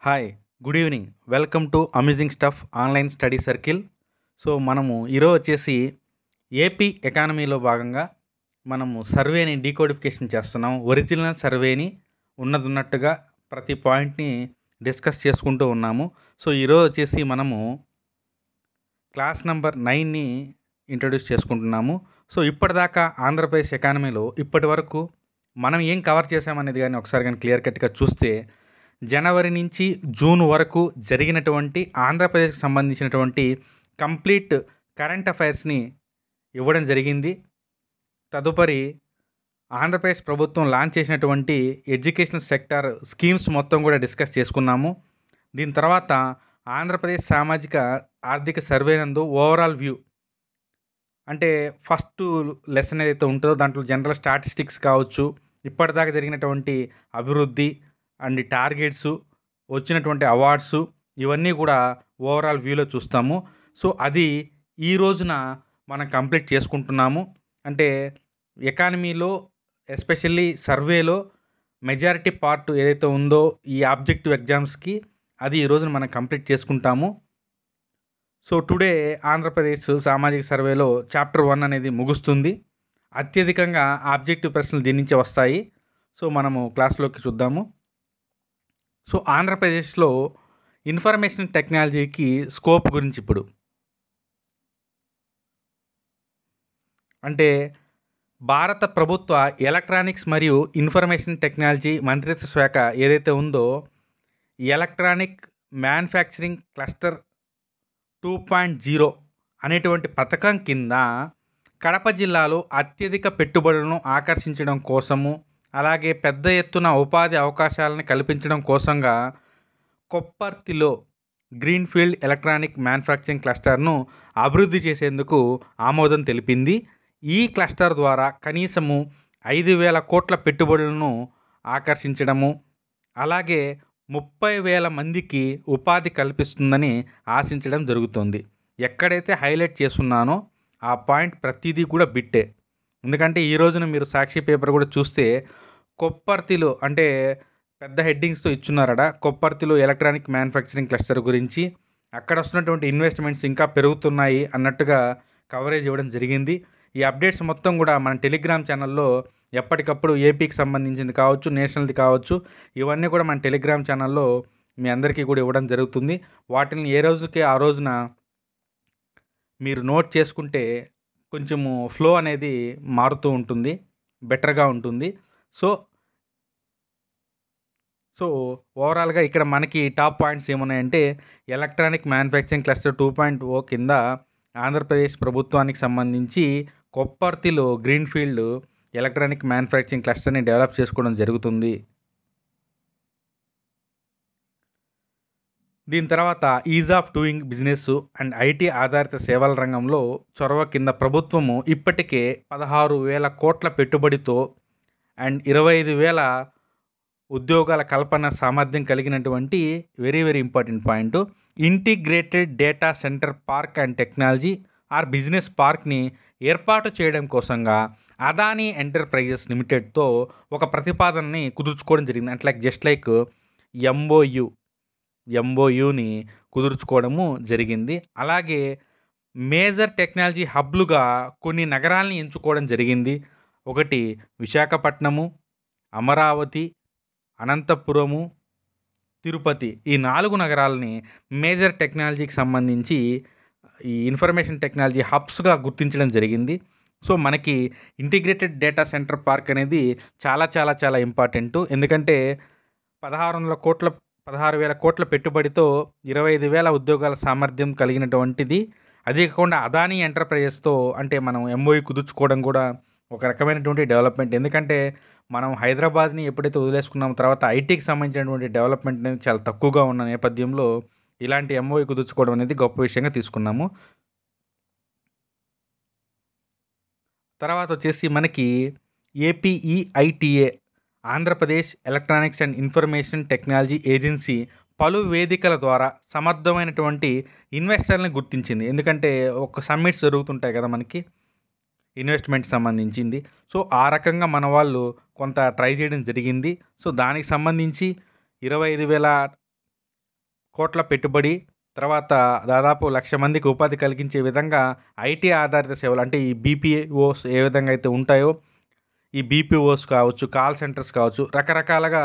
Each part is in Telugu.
Hi, good evening. Welcome to amazing stuff online study circle. So మనము ఈరోజు వచ్చేసి ఏపీ ఎకానమీలో భాగంగా మనము సర్వేని డీకోడిఫికేషన్ చేస్తున్నాం. ఒరిజినల్ సర్వేని ఉన్నట్టుగా ప్రతి పాయింట్ని డిస్కస్ చేసుకుంటూ ఉన్నాము. సో ఈరోజు వచ్చేసి మనము క్లాస్ నెంబర్ 9ని ఇంట్రడ్యూస్ చేసుకుంటున్నాము. సో ఇప్పటిదాకా ఆంధ్రప్రదేశ్ ఎకానమీలో ఇప్పటి వరకు మనం ఏం కవర్ చేసామనేది కానీ ఒకసారి కానీ క్లియర్ కట్గా చూస్తే, జనవరి నుంచి జూన్ వరకు జరిగినటువంటి ఆంధ్రప్రదేశ్కి సంబంధించినటువంటి కంప్లీట్ కరెంట్ అఫైర్స్ని ఇవ్వడం జరిగింది. తదుపరి ఆంధ్రప్రదేశ్ ప్రభుత్వం లాంచ్ చేసినటువంటి ఎడ్యుకేషనల్ సెక్టార్ స్కీమ్స్ మొత్తం కూడా డిస్కస్ చేసుకున్నాము. దీని తర్వాత ఆంధ్రప్రదేశ్ సామాజిక ఆర్థిక సర్వే నందు ఓవరాల్ వ్యూ, అంటే ఫస్ట్ లెసన్ ఏదైతే ఉంటుందో దాంట్లో జనరల్ స్టాటిస్టిక్స్ కావచ్చు, ఇప్పటిదాకా జరిగినటువంటి అభివృద్ధి అండ్ టార్గెట్స్, వచ్చినటువంటి అవార్డ్స్, ఇవన్నీ కూడా ఓవరాల్ వ్యూలో చూస్తాము. సో అది ఈ రోజున మనం కంప్లీట్ చేసుకుంటున్నాము. అంటే ఎకానమీలో ఎస్పెషల్లీ సర్వేలో మెజారిటీ పార్ట్ ఏదైతే ఉందో ఈ ఆబ్జెక్టివ్ ఎగ్జామ్స్కి, అది ఈ రోజున మనం కంప్లీట్ చేసుకుంటాము. సో టుడే ఆంధ్రప్రదేశ్ సామాజిక సర్వేలో చాప్టర్ 1 అనేది ముగుస్తుంది. అత్యధికంగా ఆబ్జెక్టివ్ ప్రశ్నలు దీని నుంచే వస్తాయి. సో మనము క్లాస్లోకి చూద్దాము. సో ఆంధ్రప్రదేశ్లో ఇన్ఫర్మేషన్ టెక్నాలజీకి స్కోప్ గురించి ఇప్పుడు, అంటే భారత ప్రభుత్వ ఎలక్ట్రానిక్స్ మరియు ఇన్ఫర్మేషన్ టెక్నాలజీ మంత్రిత్వ శాఖ ఏదైతే ఉందో, ఎలక్ట్రానిక్ మ్యానుఫ్యాక్చరింగ్ క్లస్టర్ 2.0 అనేటువంటి పథకం కింద కడప జిల్లాలో అత్యధిక పెట్టుబడులను ఆకర్షించడం కోసము, అలాగే పెద్ద ఎత్తున ఉపాధి అవకాశాలను కల్పించడం కోసంగా కొప్పర్తిలో గ్రీన్ఫీల్డ్ ఎలక్ట్రానిక్ మ్యానుఫ్యాక్చరింగ్ క్లస్టర్ను అభివృద్ధి చేసేందుకు ఆమోదం తెలిపింది. ఈ క్లస్టర్ ద్వారా కనీసము 5,000 కోట్ల పెట్టుబడులను ఆకర్షించడము, అలాగే 30,000 మందికి ఉపాధి కల్పిస్తుందని ఆశించడం జరుగుతుంది. ఎక్కడైతే హైలైట్ చేస్తున్నానో ఆ పాయింట్ ప్రతిదీ కూడా బిట్టే. ఎందుకంటే ఈ రోజున మీరు సాక్షి పేపర్ కూడా చూస్తే కొప్పర్తిలో, అంటే పెద్ద హెడ్డింగ్స్తో ఇచ్చున్నారట, కొప్పర్తిలో ఎలక్ట్రానిక్ మ్యానుఫ్యాక్చరింగ్ క్లస్టర్ గురించి, అక్కడ వస్తున్నటువంటి ఇన్వెస్ట్మెంట్స్ ఇంకా పెరుగుతున్నాయి అన్నట్టుగా కవరేజ్ ఇవ్వడం జరిగింది. ఈ అప్డేట్స్ మొత్తం కూడా మన టెలిగ్రామ్ ఛానల్లో ఎప్పటికప్పుడు ఏపీకి సంబంధించింది కావచ్చు, నేషనల్ది కావచ్చు, ఇవన్నీ కూడా మన టెలిగ్రామ్ ఛానల్లో మీ అందరికీ కూడా ఇవ్వడం జరుగుతుంది. వాటిని ఏ రోజుకి ఆ రోజున మీరు నోట్ చేసుకుంటే కొంచెము ఫ్లో అనేది మారుతూ ఉంటుంది, బెటర్గా ఉంటుంది. సో ఓవరాల్గా ఇక్కడ మనకి టాప్ పాయింట్స్ ఏమున్నాయంటే, ఎలక్ట్రానిక్ మ్యానుఫ్యాక్చరింగ్ క్లస్టర్ 2.0 కింద ఆంధ్రప్రదేశ్ ప్రభుత్వానికి సంబంధించి కొప్పర్తిలో గ్రీన్ఫీల్డ్ ఎలక్ట్రానిక్ మ్యానుఫ్యాక్చరింగ్ క్లస్టర్ని డెవలప్ చేసుకోవడం జరుగుతుంది. దీని తర్వాత ease of doing business and IT ఆధారిత సేవల రంగంలో చొరవ కింద ప్రభుత్వము ఇప్పటికే 16,000 కోట్ల పెట్టుబడితో అండ్ 25,000 ఉద్యోగాల కల్పన సామర్థ్యం కలిగినటువంటి very very important point, integrated data center park and technology or business పార్క్ని ఏర్పాటు చేయడం కోసంగా అదానీ ఎంటర్ప్రైజెస్ లిమిటెడ్తో ఒక ప్రతిపాదనని కుదుర్చుకోవడం జరిగింది. అంటే జస్ట్ లైక్ ఎంఓయూని కుదుర్చుకోవడము జరిగింది. అలాగే మేజర్ టెక్నాలజీ హబ్లుగా కొన్ని నగరాలని ఎంచుకోవడం జరిగింది. ఒకటి విశాఖపట్నము, అమరావతి, అనంతపురము, తిరుపతి. ఈ 4 నగరాలని మేజర్ టెక్నాలజీకి సంబంధించి ఈ ఇన్ఫర్మేషన్ టెక్నాలజీ హబ్స్గా గుర్తించడం జరిగింది. సో మనకి ఇంటిగ్రేటెడ్ డేటా సెంటర్ పార్క్ అనేది చాలా చాలా చాలా ఇంపార్టెంటు. ఎందుకంటే 16,000 కోట్ల పెట్టుబడితో 25,000 ఉద్యోగాల సామర్థ్యం కలిగినటువంటిది. అదే కాకుండా అదానీ ఎంటర్ప్రైజెస్తో అంటే మనం ఎంఓయూ కుదుర్చుకోవడం కూడా ఒక రకమైనటువంటి డెవలప్మెంట్. ఎందుకంటే మనం హైదరాబాద్ని ఎప్పుడైతే వదిలేసుకున్నామో తర్వాత ఐటీకి సంబంధించినటువంటి డెవలప్మెంట్ అనేది చాలా తక్కువగా ఉన్న నేపథ్యంలో ఇలాంటి ఎంఓయూ కుదుర్చుకోవడం అనేది గొప్ప విషయంగా తీసుకున్నాము. తర్వాత వచ్చేసి మనకి APEITA, Andhra Pradesh electronics and information technology agency పలు వేదికల ద్వారా సమర్థమైనటువంటి ఇన్వెస్టర్లను గుర్తించింది. ఎందుకంటే ఒక సమ్మిట్స్ జరుగుతుంటాయి కదా మనకి ఇన్వెస్ట్మెంట్ సంబంధించింది. సో ఆ రకంగా మన వాళ్ళు కొంత ట్రై చేయడం జరిగింది. సో దానికి సంబంధించి 25,000 కోట్ల పెట్టుబడి, తర్వాత దాదాపు 1,00,000 మందికి ఉపాధి కలిగించే విధంగా ఐటీ ఆధారిత సేవలు అంటే ఈ బీపీఓస్ ఏ విధంగా అయితే ఉంటాయో, ఈ బీపీఓస్ కావచ్చు, కాల్ సెంటర్స్ కావచ్చు, రకరకాలుగా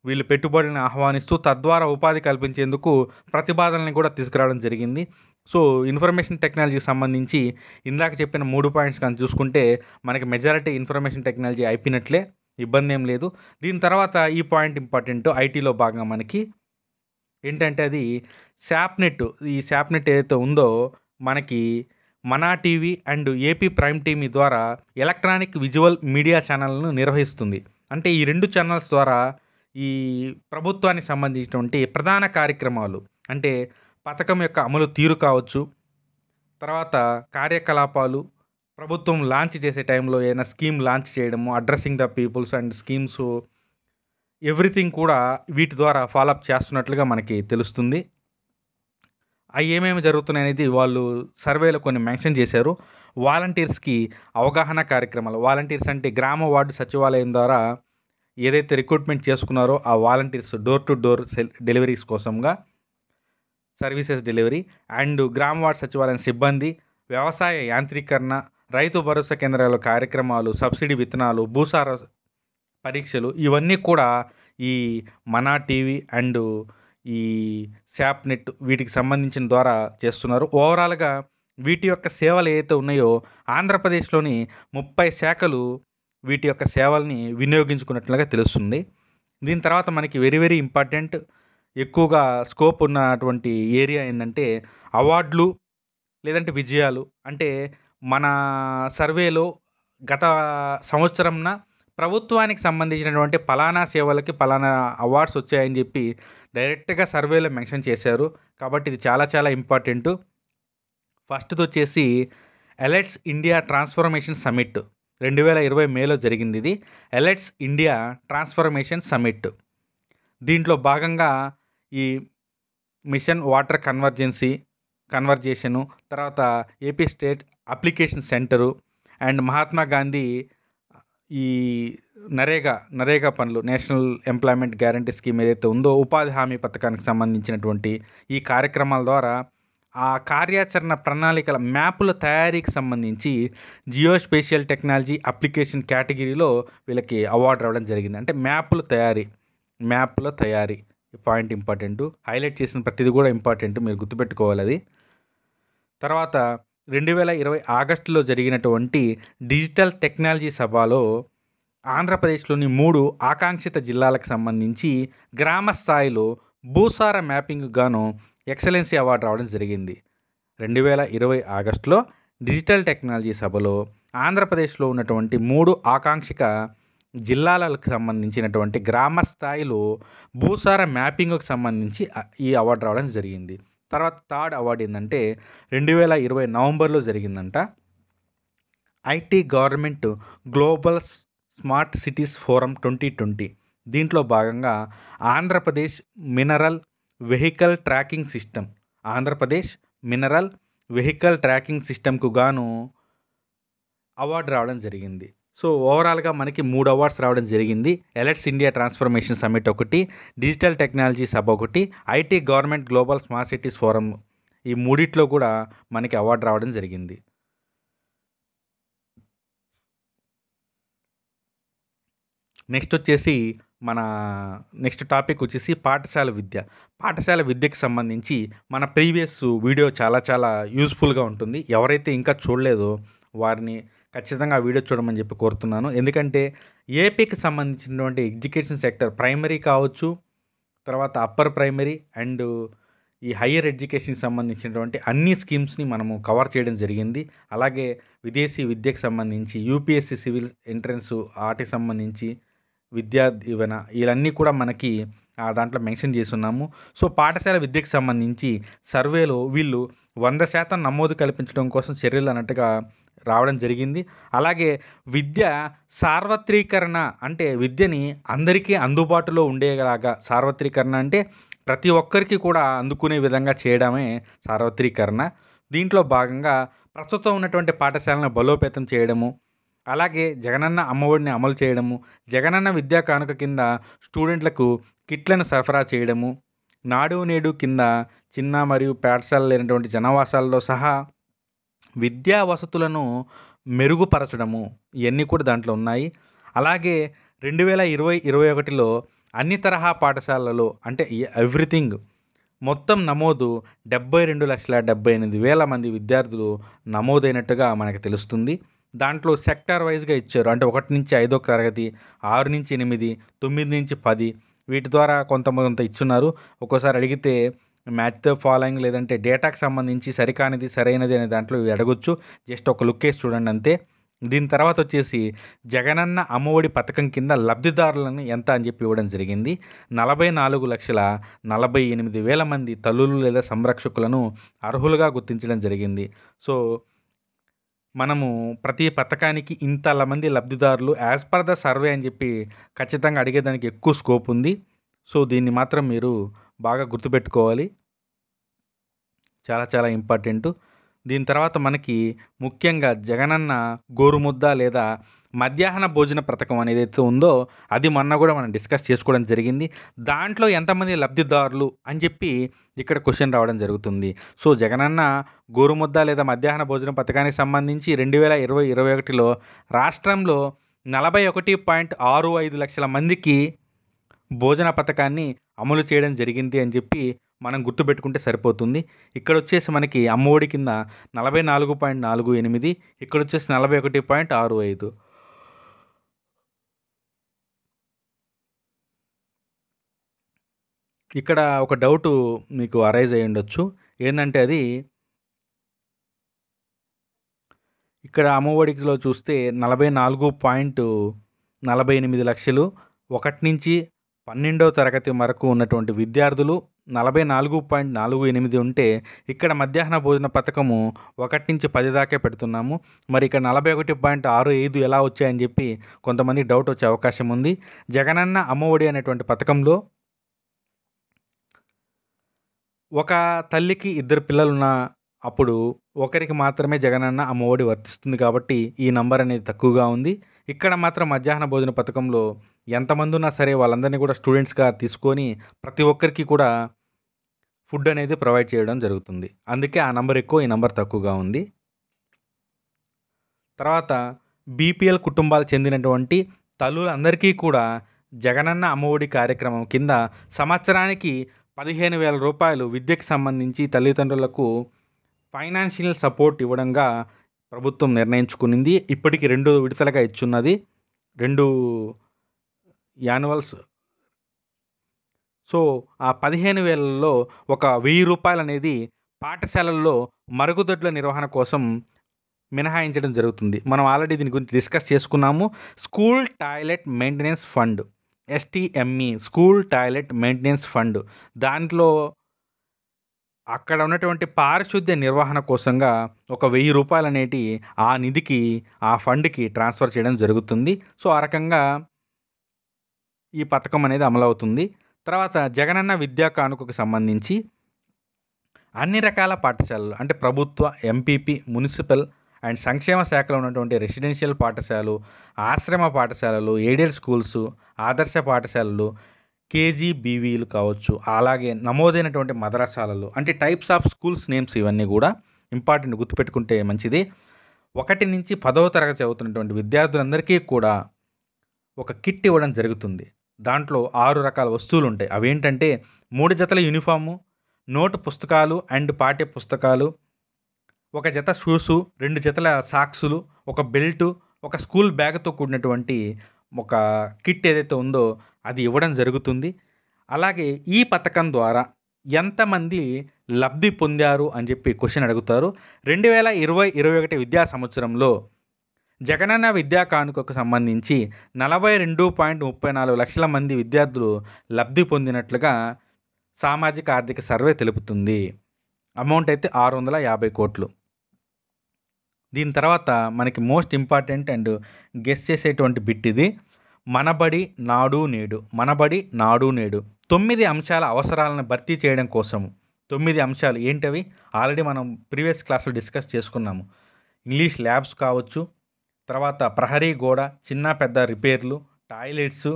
వీళ్ళు పెట్టుబడులను ఆహ్వానిస్తూ తద్వారా ఉపాధి కల్పించేందుకు ప్రతిపాదనల్ని కూడా తీసుకురావడం జరిగింది. సో, ఇన్ఫర్మేషన్ టెక్నాలజీకి సంబంధించి ఇందాక చెప్పిన 3 పాయింట్స్ కానీ చూసుకుంటే మనకి మెజారిటీ ఇన్ఫర్మేషన్ టెక్నాలజీ అయిపోయినట్లే, ఇబ్బంది ఏం లేదు. దీని తర్వాత ఈ పాయింట్ ఇంపార్టెంట్ ఐటీలో భాగంగా మనకి ఏంటంటే అది శాప్‌నెట్. ఈ శాప్‌నెట్ ఏదైతే ఉందో మనకి మనా TV and AP prime TV ద్వారా ఎలక్ట్రానిక్ విజువల్ మీడియా ఛానల్‌ను నిర్వహిస్తుంది. అంటే ఈ 2 ఛానల్స్ ద్వారా ఈ ప్రభుత్వానికి సంబంధించినటువంటి ప్రధాన కార్యక్రమాలు అంటే పథకం యొక్క అమలు తీరు కావచ్చు, తర్వాత కార్యకలాపాలు, ప్రభుత్వం లాంచ్ చేసే టైంలో ఏదైనా స్కీమ్ లాంచ్ చేయడము, addressing the peoples and schemes everything కూడా వీటి ద్వారా ఫాలోఅప్ చేస్తున్నట్లుగా మనకి తెలుస్తుంది. అవి ఏమేమి జరుగుతున్నాయనేది వాళ్ళు సర్వేలో కొన్ని మెన్షన్ చేశారు. వాలంటీర్స్‌కి అవగాహన కార్యక్రమాలు, వాలంటీర్స్ అంటే గ్రామ వార్డు సచివాలయం ద్వారా ఏదైతే రిక్రూట్మెంట్ చేసుకున్నారో ఆ volunteers door to door deliveries కోసంగా సర్వీసెస్ డెలివరీ అండ్ గ్రామ వార్డు సచివాలయం సిబ్బంది, వ్యవసాయ యాంత్రీకరణ, రైతు భరోసా కేంద్రాల కార్యక్రమాలు, సబ్సిడీ విత్తనాలు, భూసార పరీక్షలు ఇవన్నీ కూడా ఈ మనా టీవీ అండ్ ఈ శాప్‌నెట్ వీటికి సంబంధించిన ద్వారా చేస్తున్నారు. ఓవరాల్‌గా వీటి యొక్క సేవలు ఏవైతే ఉన్నాయో ఆంధ్రప్రదేశ్‌లోని 30 శాఖలు వీటి యొక్క సేవల్ని వినియోగించుకున్నట్లుగా తెలుస్తుంది. దీని తర్వాత మనకి వెరీ వెరీ ఇంపార్టెంట్ ఎక్కువగా స్కోప్ ఉన్నటువంటి ఏరియా ఏందంటే అవార్డులు లేదంటే విజయాలు. అంటే మన సర్వేలో గత సంవత్సరంన ప్రభుత్వానికి సంబంధించినటువంటి పలానా సేవలకి పలానా అవార్డ్స్ వచ్చాయని చెప్పి డైరెక్ట్‌గా సర్వేలో మెన్షన్ చేశారు. కాబట్టి ఇది చాలా చాలా ఇంపార్టెంటు. ఫస్ట్‌ది వచ్చేసి ఎలైట్స్ ఇండియా ట్రాన్స్‌ఫర్మేషన్ సమ్మిట్ 2020 మేలో జరిగింది ఇది. Elites India transformation summit. దీంట్లో భాగంగా ఈ మిషన్ వాటర్ కన్వర్జేషను, తర్వాత AP state application centre and Mahatma Gandhi ఈ నరేగా పనులు, నేషనల్ ఎంప్లాయ్‌మెంట్ గ్యారంటీ స్కీమ్ ఏదైతే ఉందో ఉపాధి హామీ పథకానికి సంబంధించినటువంటి ఈ కార్యక్రమాల ద్వారా ఆ కార్యాచరణ ప్రణాళికల మ్యాపుల తయారీకి సంబంధించి జియోస్పేషియల్ టెక్నాలజీ అప్లికేషన్ కేటగిరీలో వీళ్ళకి అవార్డు రావడం జరిగింది. అంటే మ్యాప్‌ల తయారీ ఈ పాయింట్ ఇంపార్టెంటు. హైలైట్ చేసిన ప్రతిది కూడా ఇంపార్టెంట్, మీరు గుర్తుపెట్టుకోవాలి అది. తర్వాత 2020 ఆగస్టులో జరిగినటువంటి డిజిటల్ టెక్నాలజీ సభలో ఆంధ్రప్రదేశ్‌లోని 3 ఆకాంక్షిత జిల్లాలకు సంబంధించి గ్రామ స్థాయిలో భూసార మ్యాపింగ్‌కు గాను ఎక్సలెన్సీ అవార్డు రావడం జరిగింది. 2020 ఆగస్టులో డిజిటల్ టెక్నాలజీ సభలో ఆంధ్రప్రదేశ్‌లో ఉన్నటువంటి 3 ఆకాంక్షిక జిల్లాలకు సంబంధించినటువంటి గ్రామ స్థాయిలో భూసార మ్యాపింగ్‌కు సంబంధించి ఈ అవార్డు రావడం జరిగింది. తర్వాత థర్డ్ అవార్డు ఏందంటే 2020 నవంబర్లో జరిగిందంట. IT government global smart cities forum 2020. దీంట్లో భాగంగా ఆంధ్రప్రదేశ్ మినరల్ వెహికల్ ట్రాకింగ్ సిస్టమ్‌కు గాను అవార్డు రావడం జరిగింది. సో, ఓవరాల్‌గా మనకి 3 అవార్డ్స్ రావడం జరిగింది. ఎలైట్స్ ఇండియా ట్రాన్స్‌ఫర్మేషన్ సమ్మిట్ ఒకటి, డిజిటల్ టెక్నాలజీ సభ ఒకటి, IT government global smart cities forum ఈ మూడిట్లో కూడా మనకి అవార్డు రావడం జరిగింది. నెక్స్ట్ టాపిక్ వచ్చేసి పాఠశాల విద్య. పాఠశాల విద్యకి సంబంధించి మన ప్రీవియస్ వీడియో చాలా చాలా యూజ్‌ఫుల్‌గా ఉంటుంది. ఎవరైతే ఇంకా చూడలేదో వారిని ఖచ్చితంగా ఆ వీడియో చూడమని చెప్పి కోరుతున్నాను. ఎందుకంటే ఏపీకి సంబంధించినటువంటి ఎడ్యుకేషన్ సెక్టర్ ప్రైమరీ కావచ్చు, తర్వాత అప్పర్ ప్రైమరీ అండ్ ఈ హయ్యర్ ఎడ్యుకేషన్‌కి సంబంధించినటువంటి అన్ని స్కీమ్స్‌ని మనము కవర్ చేయడం జరిగింది. అలాగే విదేశీ విద్యకు సంబంధించి యూపీఎస్సీ సివిల్ ఎంట్రన్స్ ఆటికి సంబంధించి విద్యా దీవెన ఇవన్నీ కూడా మనకి దాంట్లో మెన్షన్ చేసున్నాము. సో, పాఠశాల విద్యకు సంబంధించి సర్వేలో వీళ్ళు 100% నమోదు కల్పించడం కోసం చర్యలు అన్నట్టుగా రావడం జరిగింది. అలాగే విద్య సార్వత్రీకరణ అంటే విద్యని అందరికీ అందుబాటులో ఉండేలాగా, సార్వత్రీకరణ అంటే ప్రతి ఒక్కరికి కూడా అందుకునే విధంగా చేయడమే సార్వత్రీకరణ. దీంట్లో భాగంగా ప్రస్తుతం ఉన్నటువంటి పాఠశాలను బలోపేతం చేయడము, అలాగే జగనన్న అమ్మఒడిని అమలు చేయడము, జగనన్న విద్యా కానుక కింద స్టూడెంట్లకు కిట్లను సరఫరా చేయడము, నాడు నేడు కింద చిన్న మరియు పాఠశాలలు లేనటువంటి జనావాసాల్లో సహా విద్యా వసతులను మెరుగుపరచడము ఇవన్నీ కూడా దాంట్లో ఉన్నాయి. అలాగే 2020-21లో అన్ని తరహా పాఠశాలలలో అంటే ఎవ్రీథింగ్ మొత్తం నమోదు 72,78,000 మంది విద్యార్థులు నమోదైనట్టుగా మనకు తెలుస్తుంది. దాంట్లో సెక్టార్ వైజ్గా ఇచ్చారు. అంటే 1 నుంచి 5వ తరగతి, 6 నుంచి 8, 9 నుంచి 10 వీటి ద్వారా కొంత ఇచ్చున్నారు. ఒక్కోసారి అడిగితే మ్యాచ్ ద ఫాలోయింగ్ లేదంటే డేటాకు సంబంధించి సరికానిది సరైనది అనే దాంట్లో ఇవి అడగొచ్చు. జస్ట్ ఒక లుక్ వేసి చూడండి అంతే. దీని తర్వాత వచ్చేసి జగనన్న అమ్మఒడి పథకం కింద లబ్ధిదారులను ఎంత అని చెప్పి ఇవ్వడం జరిగింది. 44,48,000 మంది తల్లులు లేదా సంరక్షకులను అర్హులుగా గుర్తించడం జరిగింది. సో మనము ప్రతి పథకానికి ఇంతల మంది లబ్ధిదారులు యాజ్ పర్ ద సర్వే అని చెప్పి ఖచ్చితంగా అడిగేదానికి ఎక్కువ స్కోప్ ఉంది. సో దీన్ని మాత్రం మీరు బాగా గుర్తుపెట్టుకోవాలి. చాలా చాలా ఇంపార్టెంటు. దీని తర్వాత మనకి ముఖ్యంగా జగనన్న గోరుముద్ద లేదా మధ్యాహ్న భోజన పథకం అనేది ఏదైతే ఉందో అది మొన్న కూడా మనం డిస్కస్ చేసుకోవడం జరిగింది. దాంట్లో ఎంతమంది లబ్ధిదారులు అని చెప్పి ఇక్కడ క్వశ్చన్ రావడం జరుగుతుంది. సో జగనన్న గోరుముద్ద లేదా మధ్యాహ్న భోజన పథకానికి సంబంధించి 2020-21లో రాష్ట్రంలో 41.65 లక్షల మందికి భోజన పథకాన్ని అమలు చేయడం జరిగింది అని చెప్పి మనం గుర్తుపెట్టుకుంటే సరిపోతుంది. ఇక్కడ వచ్చేసి మనకి అమ్మఒడి కింద 44.48, ఇక్కడ వచ్చేసి 41.65. ఇక్కడ ఒక డౌటు మీకు అరైజ్ అయ్యి ఉండొచ్చు. ఏంటంటే అది ఇక్కడ అమ్మఒడిలో చూస్తే 44.48 లక్షలు 1 నుంచి 12వ తరగతి వరకు ఉన్నటువంటి విద్యార్థులు 44.48 ఉంటే ఇక్కడ మధ్యాహ్న భోజన పథకము 1 నుంచి 10 దాకే పెడుతున్నాము. మరి ఇక్కడ 41.65 ఎలా వచ్చాయని చెప్పి కొంతమంది డౌట్ వచ్చే అవకాశం ఉంది. జగనన్న అమ్మఒడి అనేటువంటి పథకంలో ఒక తల్లికి 2 పిల్లలున్న అప్పుడు ఒకరికి మాత్రమే జగనన్న అమ్మఒడి వర్తిస్తుంది కాబట్టి ఈ నంబర్ అనేది తక్కువగా ఉంది. ఇక్కడ మాత్రం మధ్యాహ్న భోజన పథకంలో ఎంతమంది ఉన్నా సరే వాళ్ళందరినీ కూడా స్టూడెంట్స్గా తీసుకొని ప్రతి ఒక్కరికి కూడా ఫుడ్ అనేది ప్రొవైడ్ చేయడం జరుగుతుంది. అందుకే ఆ నంబర్ ఎక్కువ, ఈ నంబర్ తక్కువగా ఉంది. తర్వాత బీపీఎల్ కుటుంబాలు చెందినటువంటి తల్లులందరికీ కూడా జగనన్న అమ్మఒడి కార్యక్రమం కింద సంవత్సరానికి 15,000 రూపాయలు విద్యకు సంబంధించి తల్లిదండ్రులకు ఫైనాన్షియల్ సపోర్ట్ ఇవ్వడంగా ప్రభుత్వం నిర్ణయించుకునింది. ఇప్పటికి 2 విడతలుగా ఇచ్చున్నది, 2 యాన్యువల్స్. సో ఆ 15,000లో ఒక 1,000 రూపాయలు అనేది పాఠశాలల్లో మరుగుదొడ్ల నిర్వహణ కోసం మినహాయించడం జరుగుతుంది. మనం ఆల్రెడీ దీని గురించి డిస్కస్ చేసుకున్నాము. School toilet maintenance fund, STME, school toilet maintenance fund. దాంట్లో అక్కడ ఉన్నటువంటి పారిశుద్ధ్య నిర్వహణ కోసంగా ఒక 1,000 రూపాయలు అనేటి ఆ నిధికి, ఆ ఫండ్కి ట్రాన్స్ఫర్ చేయడం జరుగుతుంది. సో ఆ రకంగా ఈ పథకం అనేది అమలవుతుంది. తర్వాత జగనన్న విద్యా కానుకకు సంబంధించి అన్ని రకాల పాఠశాలలు అంటే ప్రభుత్వ, ఎంపీపీ, మున్సిపల్ అండ్ సంక్షేమ శాఖలో ఉన్నటువంటి రెసిడెన్షియల్ పాఠశాలలు, ఆశ్రమ పాఠశాలలు, ఎయిడెడ్ స్కూల్స్, ఆదర్శ పాఠశాలలు, KGBVలు కావచ్చు, అలాగే నమోదైనటువంటి మదరసాలలు అంటే టైప్స్ ఆఫ్ స్కూల్స్ నేమ్స్ ఇవన్నీ కూడా ఇంపార్టెంట్, గుర్తుపెట్టుకుంటే మంచిది. 1 నుంచి 10వ తరగతి చదువుతున్నటువంటి విద్యార్థులందరికీ కూడా ఒక కిట్ ఇవ్వడం జరుగుతుంది. దాంట్లో 6 రకాల వస్తువులు ఉంటాయి. అవేంటంటే 3 జతల యూనిఫాము, నోటు పుస్తకాలు అండ్ పాఠ్య పుస్తకాలు, 1 జత షూసు, 2 జతల సాక్సులు, ఒక బెల్టు, ఒక స్కూల్ బ్యాగ్తో కూడినటువంటి ఒక కిట్ ఏదైతే ఉందో అది ఇవ్వడం జరుగుతుంది. అలాగే ఈ పథకం ద్వారా ఎంతమంది లబ్ధి పొందారు అని చెప్పి క్వశ్చన్ అడుగుతారు. 2020-21 విద్యా సంవత్సరంలో జగనన్న విద్యా కానుకకు సంబంధించి 42.34 లక్షల మంది విద్యార్థులు లబ్ధి పొందినట్లుగా సామాజిక ఆర్థిక సర్వే తెలుపుతుంది. అమౌంట్ అయితే 650 కోట్లు. దీని తర్వాత మనకి మోస్ట్ ఇంపార్టెంట్ అండ్ గెస్ చేసేటువంటి బిట్ ఇది. మనబడి నాడు నేడు, మనబడి నాడు నేడు 9 అంశాల అవసరాలను భర్తీ చేయడం కోసం. 9 అంశాలు ఏంటవి ఆల్రెడీ మనం ప్రీవియస్ క్లాస్లో డిస్కస్ చేసుకున్నాము. ఇంగ్లీష్ ల్యాబ్స్ కావచ్చు, తర్వాత ప్రహరీ గోడ, చిన్న పెద్ద రిపేర్లు, టాయిలెట్స్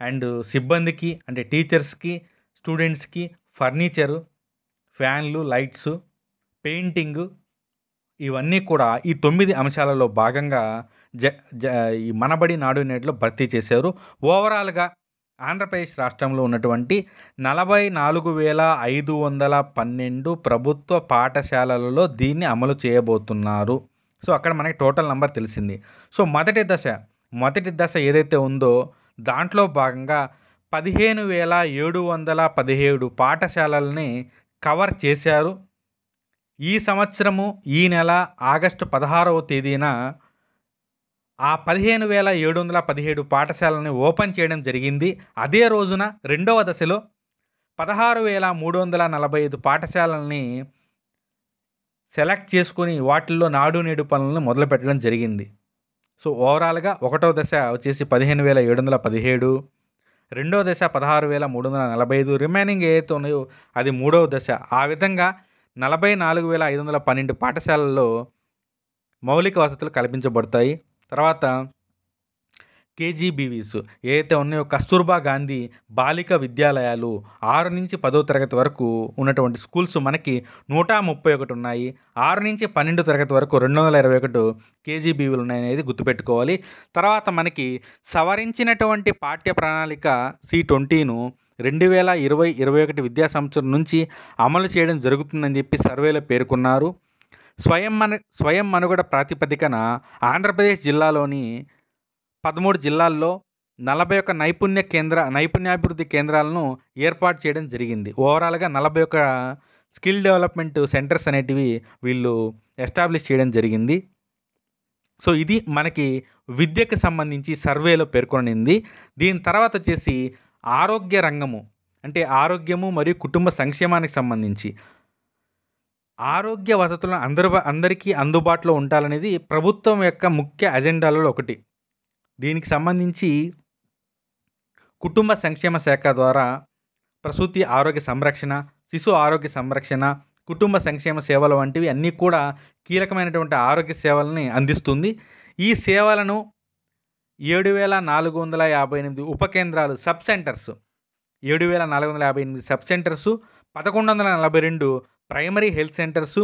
అండ్ సిబ్బందికి అంటే టీచర్స్కి, స్టూడెంట్స్కి ఫర్నిచరు, ఫ్యాన్లు, లైట్సు, పెయింటింగు ఇవన్నీ కూడా ఈ 9 అంశాలలో భాగంగా జ జ ఈ మనబడి నాడు నేడులో భర్తీ చేశారు. ఓవరాల్‌గా ఆంధ్రప్రదేశ్ రాష్ట్రంలో ఉన్నటువంటి 44,512 ప్రభుత్వ పాఠశాలలలో దీన్ని అమలు చేయబోతున్నారు. సో, అక్కడ మనకి టోటల్ నంబర్ తెలిసింది. సో, మొదటి దశ ఏదైతే ఉందో దాంట్లో భాగంగా 15,717 పాఠశాలలని కవర్ చేశారు. ఈ సంవత్సరము ఈ నెల ఆగస్టు 16వ తేదీన ఆ 15,717 పాఠశాలని ఓపెన్ చేయడం జరిగింది. అదే రోజున రెండవ దశలో 16,345 పాఠశాలలని సెలెక్ట్ చేసుకొని వాటిల్లో నాడు నేడు పనులను మొదలుపెట్టడం జరిగింది. సో, ఓవరాల్‌గా ఒకటో దశ వచ్చేసి 15,717, రెండో దశ 16,345, రిమైనింగ్ ఏవైతే ఉన్నాయో అది మూడవ దశ. ఆ విధంగా 44,512 పాఠశాలల్లో మౌలిక వసతులు కల్పించబడతాయి. తర్వాత కేజీబీవీస్ ఏవైతే ఉన్నాయో కస్తూర్బా గాంధీ బాలిక విద్యాలయాలు 6-10వ తరగతి వరకు ఉన్నటువంటి స్కూల్స్ మనకి 131 ఉన్నాయి. 6-12 తరగతి వరకు 221 కేజీబీవీలు ఉన్నాయనేది గుర్తుపెట్టుకోవాలి. తర్వాత మనకి సవరించినటువంటి పాఠ్య ప్రణాళిక C20ను 2020-21 విద్యా సంవత్సరం నుంచి అమలు చేయడం జరుగుతుందని చెప్పి సర్వేలో పేర్కొన్నారు. స్వయం మనుగడ ప్రాతిపదికన ఆంధ్రప్రదేశ్ జిల్లాలోని 13 జిల్లాల్లో 41 నైపుణ్యాభివృద్ధి కేంద్రాలను ఏర్పాటు చేయడం జరిగింది. ఓవరాల్‌గా 41 స్కిల్ డెవలప్మెంట్ సెంటర్స్ అనేటివి వీళ్ళు ఎస్టాబ్లిష్ చేయడం జరిగింది. సో, ఇది మనకి విద్యకు సంబంధించి సర్వేలో పేర్కొనింది. దీని తర్వాత వచ్చేసి ఆరోగ్య రంగము అంటే ఆరోగ్యము మరియు కుటుంబ సంక్షేమానికి సంబంధించి ఆరోగ్య వసతులను అందరికీ అందుబాటులో ఉండాలనేది ప్రభుత్వం యొక్క ముఖ్య అజెండాలలో ఒకటి. దీనికి సంబంధించి కుటుంబ సంక్షేమ శాఖ ద్వారా ప్రసూతి ఆరోగ్య సంరక్షణ, శిశు ఆరోగ్య సంరక్షణ, కుటుంబ సంక్షేమ సేవలు వంటివి అన్నీ కూడా కీలకమైనటువంటి ఆరోగ్య సేవలని అందిస్తుంది. ఈ సేవలను 7,458 ఉప కేంద్రాలు sub centres, 7,458 sub centres, 1,142 primary health centres,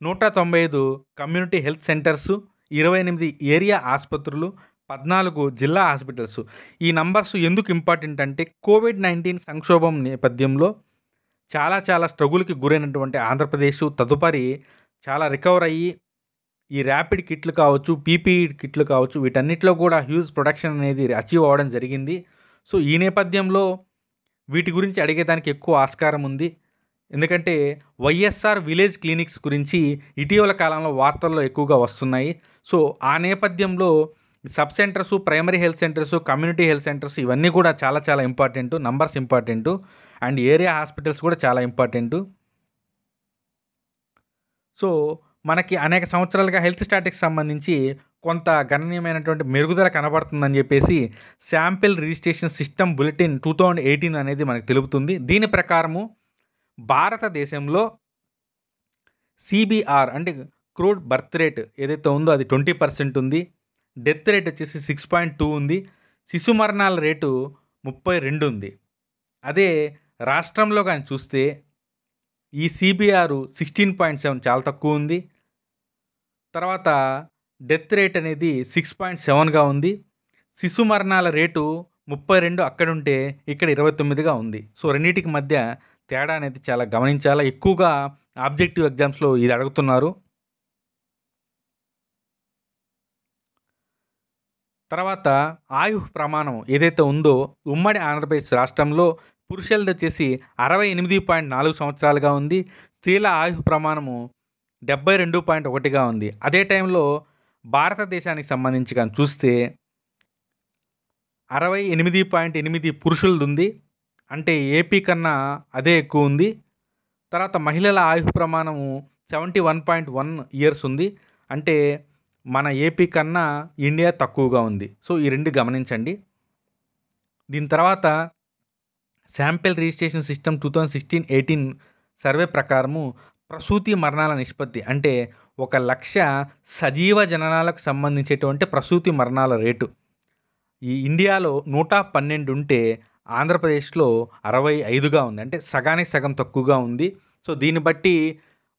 195 community health centres, 28 area ఆసుపత్రులు, 14 జిల్లా హాస్పిటల్స్. ఈ నంబర్స్ ఎందుకు ఇంపార్టెంట్ అంటే కోవిడ్-19 సంక్షోభం నేపథ్యంలో చాలా స్ట్రగుల్కి గురైనటువంటి ఆంధ్రప్రదేశ్ తదుపరి చాలా రికవర్ అయ్యి ఈ ర్యాపిడ్ కిట్లు కావచ్చు, పీపీఈ కిట్లు కావచ్చు, వీటన్నిటిలో కూడా హ్యూజ్ ప్రొడక్షన్ అనేది అచీవ్ అవ్వడం జరిగింది. సో, ఈ నేపథ్యంలో వీటి గురించి అడిగేదానికి ఎక్కువ ఆస్కారం ఉంది. ఎందుకంటే వైఎస్ఆర్ విలేజ్ క్లినిక్స్ గురించి ఇటీవల కాలంలో వార్తల్లో ఎక్కువగా వస్తున్నాయి. సో, ఆ నేపథ్యంలో sub centres, primary health centres, community health centres ఇవన్నీ కూడా చాలా important. Numbers important. And area hospitals కూడా చాలా ఇంపార్టెంటు. సో, మనకి అనేక సంవత్సరాలుగా హెల్త్ స్టాటిక్స్ సంబంధించి కొంత గణనీయమైనటువంటి మెరుగుదల కనబడుతుందని చెప్పేసి శాంపిల్ రిజిస్ట్రేషన్ సిస్టమ్ బులెటిన్ 2018 అనేది మనకు తెలుపుతుంది. దీని ప్రకారము భారతదేశంలో CBR అంటే క్రూడ్ బర్త్ రేట్ ఏదైతే ఉందో అది 20% ఉంది. డెత్ రేట్ వచ్చేసి 6.2 ఉంది. శిశు మరణాల రేటు 32 ఉంది. అదే రాష్ట్రంలో కానీ చూస్తే ఈ CBR 16.7 చాలా తక్కువ ఉంది. తర్వాత డెత్ రేట్ అనేది 6.7గా ఉంది. శిశు మరణాల రేటు 32 అక్కడుంటే ఇక్కడ 29గా ఉంది. సో, రెండింటికి మధ్య తేడా అనేది చాలా గమనించాలా. ఎక్కువగా ఆబ్జెక్టివ్ ఎగ్జామ్స్లో ఇది అడుగుతున్నారు. తర్వాత ఆయు ప్రమాణం ఏదైతే ఉందో ఉమ్మడి ఆంధ్రప్రదేశ్ రాష్ట్రంలో పురుషులది వచ్చేసి 68.4 సంవత్సరాలుగా ఉంది. స్త్రీల ఆయు ప్రమాణము 72.1గా ఉంది. అదే టైంలో భారతదేశానికి సంబంధించి కానీ చూస్తే 68.8 పురుషులది ఉంది. అంటే ఏపీ కన్నా అదే ఎక్కువ ఉంది. తర్వాత మహిళల ఆయు ప్రమాణము 71.1 ఇయర్స్ ఉంది. అంటే మన ఏపీ కన్నా ఇండియా తక్కువగా ఉంది. సో, ఈ రెండు గమనించండి. దీని తర్వాత శాంపిల్ రిజిస్ట్రేషన్ సిస్టమ్ 2016-18 సర్వే ప్రకారము ప్రసూతి మరణాల నిష్పత్తి అంటే 1,00,000 సజీవ జననాలకు సంబంధించేటువంటి ప్రసూతి మరణాల రేటు ఈ ఇండియాలో 112 ఉంటే ఆంధ్రప్రదేశ్లో 65గా ఉంది. అంటే సగానికి సగం తక్కువగా ఉంది. సో దీన్ని బట్టి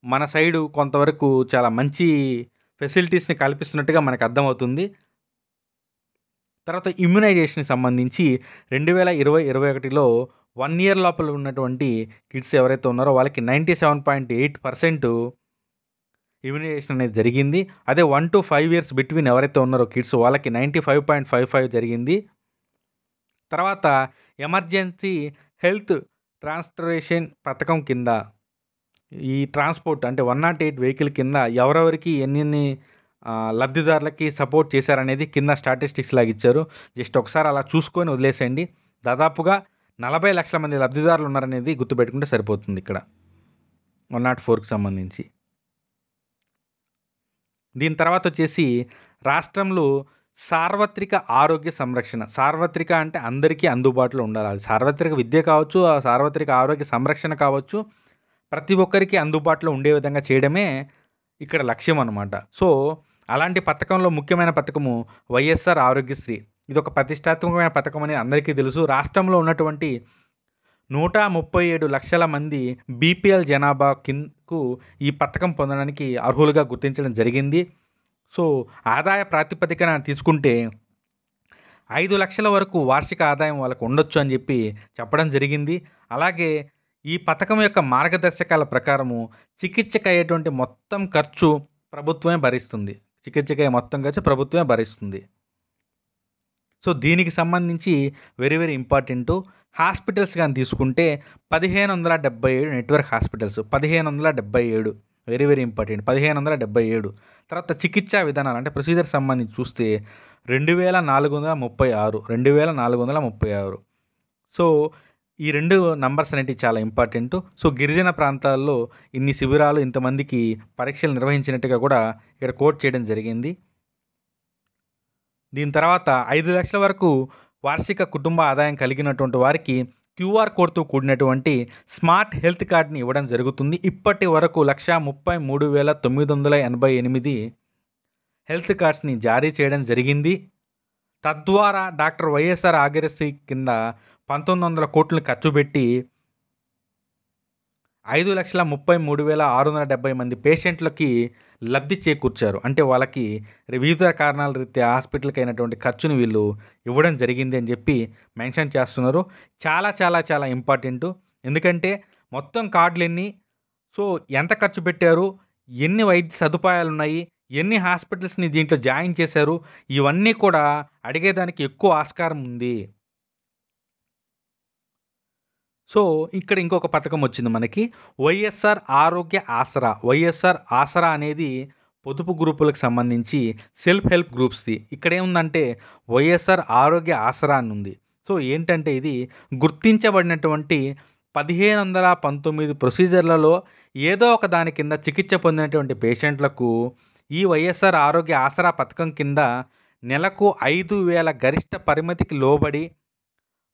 మన సైడు కొంతవరకు చాలా మంచి ఫెసిలిటీస్‌ని కల్పిస్తున్నట్టుగా మనకు అర్థమవుతుంది. తర్వాత ఇమ్యునైజేషన్‌కి సంబంధించి 2020, 21లో 1 ఇయర్ లోపల ఉన్నటువంటి కిడ్స్ ఎవరైతే ఉన్నారో వాళ్ళకి 97.8% ఇమ్యునైజేషన్ అనేది జరిగింది. అదే 1-5 ఇయర్స్ బిట్వీన్ ఎవరైతే ఉన్నారో కిడ్స్ వాళ్ళకి 95.55 జరిగింది. తర్వాత ఎమర్జెన్సీ హెల్త్ ట్రాన్స్‌ఫర్మేషన్ పథకం కింద ఈ ట్రాన్స్‌పోర్ట్ అంటే 108 వెహికల్ కింద ఎవరెవరికి ఎన్నెన్ని లబ్ధిదారులకి సపోర్ట్ చేశారనేది కింద స్టాటిస్టిక్స్ లాగా ఇచ్చారు. జస్ట్ ఒకసారి అలా చూసుకొని వదిలేసేయండి. దాదాపుగా 40 లక్షల మంది లబ్ధిదారులు ఉన్నారనేది గుర్తుపెట్టుకుంటే సరిపోతుంది ఇక్కడ 104కి సంబంధించి. దీని తర్వాత వచ్చేసి రాష్ట్రంలో సార్వత్రిక ఆరోగ్య సంరక్షణ. సార్వత్రిక అంటే అందరికీ అందుబాటులో ఉండాలి. అది సార్వత్రిక విద్య కావచ్చు, సార్వత్రిక ఆరోగ్య సంరక్షణ కావచ్చు. ప్రతి ఒక్కరికి అందుబాటులో ఉండే విధంగా చేయడమే ఇక్కడ లక్ష్యం అన్నమాట. సో అలాంటి పథకంలో ముఖ్యమైన పథకము వైఎస్ఆర్ ఆరోగ్యశ్రీ. ఇది ఒక ప్రతిష్టాత్మకమైన పథకం అనేది అందరికీ తెలుసు. రాష్ట్రంలో ఉన్నటువంటి 137 లక్షల మంది బీపీఎల్ జనాభా కిందకు ఈ పథకం పొందడానికి అర్హులుగా గుర్తించడం జరిగింది. సో ఆదాయ ప్రాతిపదికన తీసుకుంటే 5 లక్షల వరకు వార్షిక ఆదాయం వాళ్ళకు ఉండొచ్చు అని చెప్పి చెప్పడం జరిగింది. అలాగే ఈ పథకం యొక్క మార్గదర్శకాల ప్రకారము చికిత్సకు అయ్యేటువంటి మొత్తం ఖర్చు ప్రభుత్వమే భరిస్తుంది. చికిత్సకు అయ్యే మొత్తం ఖర్చు ప్రభుత్వమే భరిస్తుంది. సో దీనికి సంబంధించి వెరీ వెరీ ఇంపార్టెంటు. హాస్పిటల్స్ కానీ తీసుకుంటే 1577 network hospitals. 1577 very very important. 1577. తర్వాత చికిత్సా విధానాలు అంటే ప్రొసీజర్ సంబంధించి చూస్తే 2436. 2436. సో ఈ 2 నంబర్స్ అనేటివి చాలా ఇంపార్టెంటు. సో గిరిజన ప్రాంతాల్లో ఇన్ని శిబిరాలు ఇంతమందికి పరీక్షలు నిర్వహించినట్టుగా కూడా ఇక్కడ కోట్ చేయడం జరిగింది. దీని తర్వాత 5 లక్షల వరకు వార్షిక కుటుంబ ఆదాయం కలిగినటువంటి వారికి క్యూఆర్ కోడ్తో కూడినటువంటి స్మార్ట్ హెల్త్ కార్డ్ని ఇవ్వడం జరుగుతుంది. ఇప్పటి వరకు 133,988 హెల్త్ కార్డ్స్ని జారీ చేయడం జరిగింది. తద్వారా డాక్టర్ వైఎస్ఆర్ ఆరోగ్యశ్రీ కింద 1900 కోట్లు ఖర్చు పెట్టి 5,33,670 మంది పేషెంట్లకి లబ్ధి చేకూర్చారు. అంటే వాళ్ళకి వివిధ కారణాల రీత్యా హాస్పిటల్కి అయినటువంటి ఖర్చుని వీళ్ళు ఇవ్వడం జరిగింది అని చెప్పి మెన్షన్ చేస్తున్నారు. చాలా చాలా చాలా ఇంపార్టెంటు. ఎందుకంటే మొత్తం కార్డులు ఎన్ని, సో ఎంత ఖర్చు పెట్టారు, ఎన్ని వైద్య సదుపాయాలు ఉన్నాయి, ఎన్ని హాస్పిటల్స్ని దీంట్లో జాయిన్ చేశారు, ఇవన్నీ కూడా అడిగేదానికి ఎక్కువ ఆస్కారం ఉంది. సో ఇక్కడ ఇంకొక పథకం వచ్చింది మనకి, వైఎస్ఆర్ ఆరోగ్య ఆసరా. వైఎస్ఆర్ ఆసరా అనేది పొదుపు గ్రూపులకు సంబంధించి సెల్ఫ్ హెల్ప్ గ్రూప్స్ది. ఇక్కడ ఏముందంటే వైఎస్ఆర్ ఆరోగ్య ఆసరా అని ఉంది. సో ఏంటంటే ఇది గుర్తించబడినటువంటి 1519 ప్రొసీజర్లలో ఏదో ఒక దాని కింద చికిత్స పొందినటువంటి పేషెంట్లకు ఈ వైఎస్ఆర్ ఆరోగ్య ఆసరా పథకం కింద నెలకు 5,000 గరిష్ట పరిమితికి లోబడి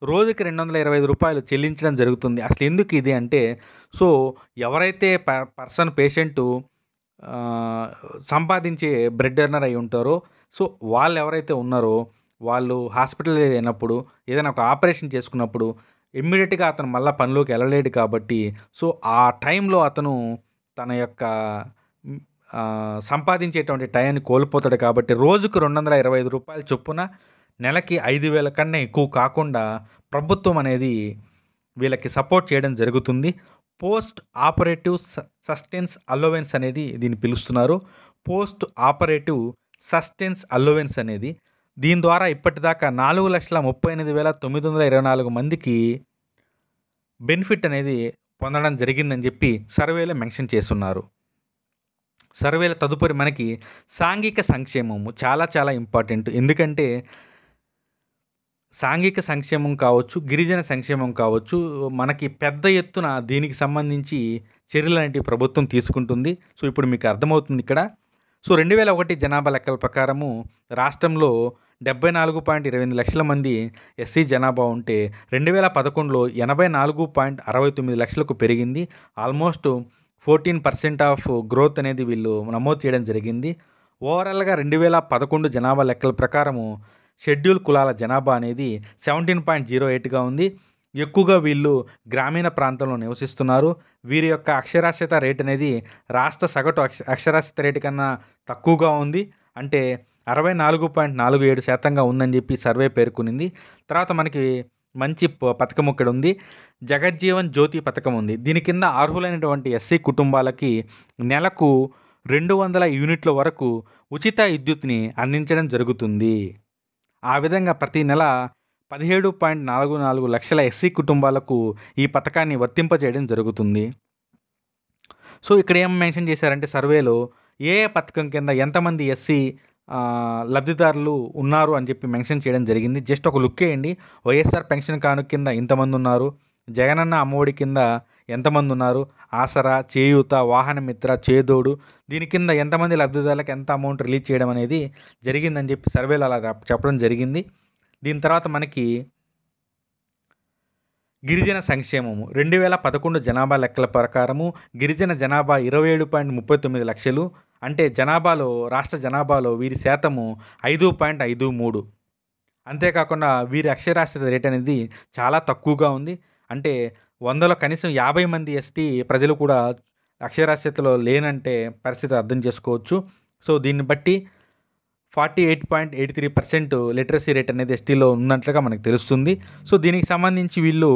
రోజుకి రూ. 225 చెల్లించడం జరుగుతుంది. అసలు ఎందుకు ఇది అంటే, సో ఎవరైతే పేషెంటు సంపాదించే బ్రెడ్ ఎర్నర్ అయి ఉంటారో, సో వాళ్ళు ఎవరైతే ఉన్నారో వాళ్ళు హాస్పిటల్ అయినప్పుడు ఏదైనా ఒక ఆపరేషన్ చేసుకున్నప్పుడు ఇమ్మీడియట్గా అతను మళ్ళీ పనిలోకి వెళ్ళలేడు కాబట్టి, సో ఆ టైంలో అతను తన యొక్క సంపాదించేటువంటి టైంని కోల్పోతాడు. కాబట్టి రోజుకు రూ. 225 చొప్పున నెలకి 5,000 కన్నా ఎక్కువ కాకుండా ప్రభుత్వం అనేది వీళ్ళకి సపోర్ట్ చేయడం జరుగుతుంది. పోస్ట్ ఆపరేటివ్ సస్టెన్స్ అలవెన్స్ అనేది దీన్ని పిలుస్తున్నారు. పోస్ట్ ఆపరేటివ్ సస్టెన్స్ అలవెన్స్ అనేది దీని ద్వారా ఇప్పటిదాకా 4,38,924 మందికి బెనిఫిట్ అనేది పొందడం జరిగిందని చెప్పి సర్వేలో మెన్షన్ చేస్తున్నారు. సర్వేల తదుపరి మనకి సాంఘిక సంక్షేమము చాలా చాలా ఇంపార్టెంట్. ఎందుకంటే సాంఘిక సంక్షేమం కావచ్చు, గిరిజన సంక్షేమం కావచ్చు, మనకి పెద్ద ఎత్తున దీనికి సంబంధించి చర్యలు అనేటివి ప్రభుత్వం తీసుకుంటుంది. సో ఇప్పుడు మీకు అర్థమవుతుంది ఇక్కడ. సో 2001 జనాభా లెక్కల ప్రకారము రాష్ట్రంలో 74.28 లక్షల మంది ఎస్సీ జనాభా ఉంటే 2011లో 84.69 లక్షలకు పెరిగింది. ఆల్మోస్ట్ 14% ఆఫ్ గ్రోత్ అనేది వీళ్ళు నమోదు చేయడం జరిగింది. ఓవరాల్గా 2011 జనాభా లెక్కల ప్రకారము షెడ్యూల్ కులాల జనాభా అనేది 17.08గా ఉంది. ఎక్కువగా వీళ్ళు గ్రామీణ ప్రాంతంలో నివసిస్తున్నారు. వీరి యొక్క అక్షరాస్యత రేట్ అనేది రాష్ట్ర సగటు అక్షరాస్యత రేటు కన్నా తక్కువగా ఉంది. అంటే 64.47% ఉందని చెప్పి సర్వే పేర్కొనింది. తర్వాత మనకి మంచి పథకం ఇక్కడ ఉంది. జగజ్జీవన్ జ్యోతి పథకం ఉంది. దీని కింద అర్హులైనటువంటి ఎస్సీ కుటుంబాలకి నెలకు 200 యూనిట్ల వరకు ఉచిత విద్యుత్ని అందించడం జరుగుతుంది. ఆ విధంగా ప్రతి నెల 17.44 లక్షల ఎస్సీ కుటుంబాలకు ఈ పథకాన్ని వర్తింపజేయడం జరుగుతుంది. సో ఇక్కడ ఏం మెన్షన్ చేశారంటే సర్వేలో ఏ పథకం కింద ఎంతమంది ఎస్సీ లబ్ధిదారులు ఉన్నారు అని చెప్పి మెన్షన్ చేయడం జరిగింది. జస్ట్ ఒక లుక్ వేయండి. వైఎస్ఆర్ పెన్షన్ కానుక కింద ఇంతమంది ఉన్నారు, జగనన్న అమ్మఒడి కింద ఎంతమంది ఉన్నారు, ఆసరా, చేయూత, వాహన మిత్ర, చేదోడు దీని కింద ఎంతమంది లబ్ధిదారులకు ఎంత అమౌంట్ రిలీజ్ చేయడం అనేది జరిగిందని చెప్పి సర్వేలో అలా చెప్పడం జరిగింది. దీని తర్వాత మనకి గిరిజన సంక్షేమము 2011 జనాభా లెక్కల ప్రకారము గిరిజన జనాభా 27.39 లక్షలు. అంటే జనాభాలో రాష్ట్ర జనాభాలో వీరి శాతము 5.53. అంతేకాకుండా వీరి అక్షరాస్యత రేట్ అనేది చాలా తక్కువగా ఉంది. అంటే 100లో కనీసం 50 మంది ఎస్టీ ప్రజలు కూడా అక్షరాస్యతలో లేనంటే పరిస్థితి అర్థం చేసుకోవచ్చు. సో దీన్ని బట్టి 48.83% లిటరసీ రేట్ అనేది ఎస్టీలో ఉన్నట్లుగా మనకు తెలుస్తుంది. సో దీనికి సంబంధించి వీళ్ళు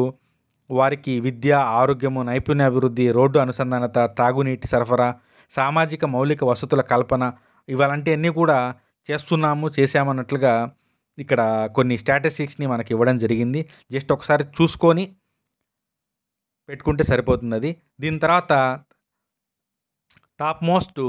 వారికి విద్య, ఆరోగ్యము, నైపుణ్యాభివృద్ధి, రోడ్డు అనుసంధానత, తాగునీటి సరఫరా, సామాజిక మౌలిక వసతుల కల్పన ఇవన్నీ కూడా చేశామన్నట్లుగా ఇక్కడ కొన్ని స్టాటిస్టిక్స్ని మనకి ఇవ్వడం జరిగింది. జస్ట్ ఒకసారి చూసుకొని పెట్టుకుంటే సరిపోతుంది అది. దీని తర్వాత టాప్ మోస్ట్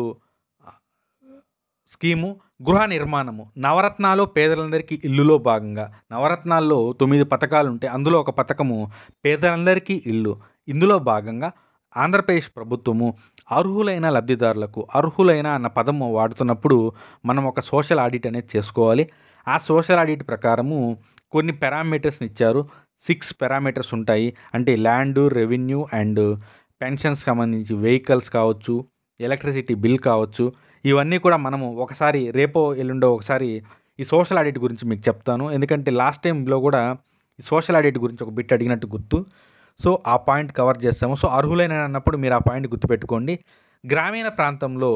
స్కీము గృహ నిర్మాణము. నవరత్నాలు పేదలందరికీ ఇల్లులో భాగంగా నవరత్నాల్లో 9 పథకాలు ఉంటే అందులో ఒక పథకము పేదలందరికీ ఇల్లు. ఇందులో భాగంగా ఆంధ్రప్రదేశ్ ప్రభుత్వము అర్హులైన లబ్ధిదారులకు, అర్హులైన అన్న పదము వాడుతున్నప్పుడు మనం ఒక సోషల్ ఆడిట్ అనేది చేసుకోవాలి. ఆ సోషల్ ఆడిట్ ప్రకారము కొన్ని పారామీటర్స్ని ఇచ్చారు. 6 పారామీటర్స్ ఉంటాయి. అంటే ల్యాండ్, రెవెన్యూ అండ్ పెన్షన్స్ సంబంధించి వెహికల్స్ కావచ్చు, ఎలక్ట్రిసిటీ బిల్ కావచ్చు, ఇవన్నీ కూడా మనము ఒకసారి రేపో ఎల్లుండో ఒకసారి ఈ సోషల్ ఆడిట్ గురించి మీకు చెప్తాను. ఎందుకంటే లాస్ట్ టైంలో కూడా ఈ సోషల్ ఆడిట్ గురించి ఒక బిట్ అడిగినట్టు గుర్తు. సో ఆ పాయింట్ కవర్ చేస్తాము. సో అర్హులైన అన్నప్పుడు మీరు ఆ పాయింట్ గుర్తుపెట్టుకోండి. గ్రామీణ ప్రాంతంలో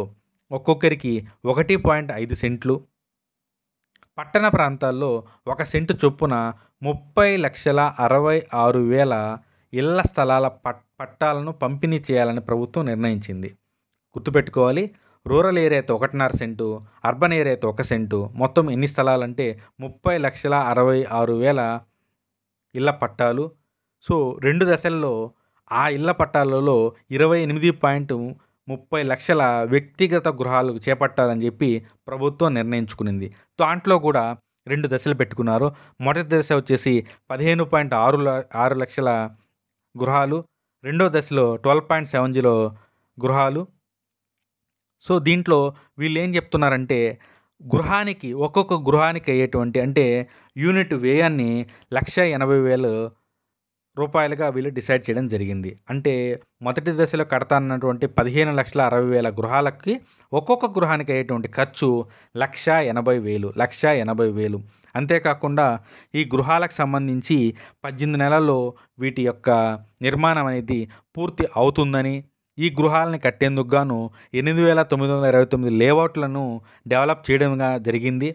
ఒక్కొక్కరికి 1.5 సెంట్లు, పట్టణ ప్రాంతాల్లో 1 సెంటు చొప్పున 30,66,000 ఇళ్ల స్థలాల పట్టాలను పంపిణీ చేయాలని ప్రభుత్వం నిర్ణయించింది. గుర్తుపెట్టుకోవాలి. రూరల్ ఏరియాతో 1.5 సెంటు, అర్బన్ ఏరియాతో 1 సెంటు, మొత్తం ఎన్ని స్థలాలంటే 30,66,000 ఇళ్ల పట్టాలు. సో 2 దశల్లో ఆ ఇళ్ల పట్టాలలో 28.30 లక్షల వ్యక్తిగత గృహాలు చేపట్టాలని చెప్పి ప్రభుత్వం నిర్ణయించుకునింది. దాంట్లో కూడా 2 దశలు పెట్టుకున్నారు. మొదటి దశ వచ్చేసి 15.6 లక్షల గృహాలు, రెండో దశలో 12.70 గృహాలు. సో దీంట్లో వీళ్ళు ఏం చెప్తున్నారంటే ఒక్కొక్క గృహానికి అయ్యేటువంటి అంటే యూనిట్ వ్యయాన్ని 1,80,000 రూపాయలుగా వీళ్ళు డిసైడ్ చేయడం జరిగింది. అంటే మొదటి దశలో కడతానన్నటువంటి 15,60,000 గృహాలకి ఒక్కొక్క గృహానికి అయ్యేటువంటి ఖర్చు 1,80,000. అంతేకాకుండా ఈ గృహాలకు సంబంధించి 18 నెలల్లో వీటి యొక్క నిర్మాణం అనేది పూర్తి అవుతుందని, ఈ గృహాలని కట్టేందుకు గాను 8,929 లేఅవుట్లను డెవలప్ చేయడంగా జరిగింది.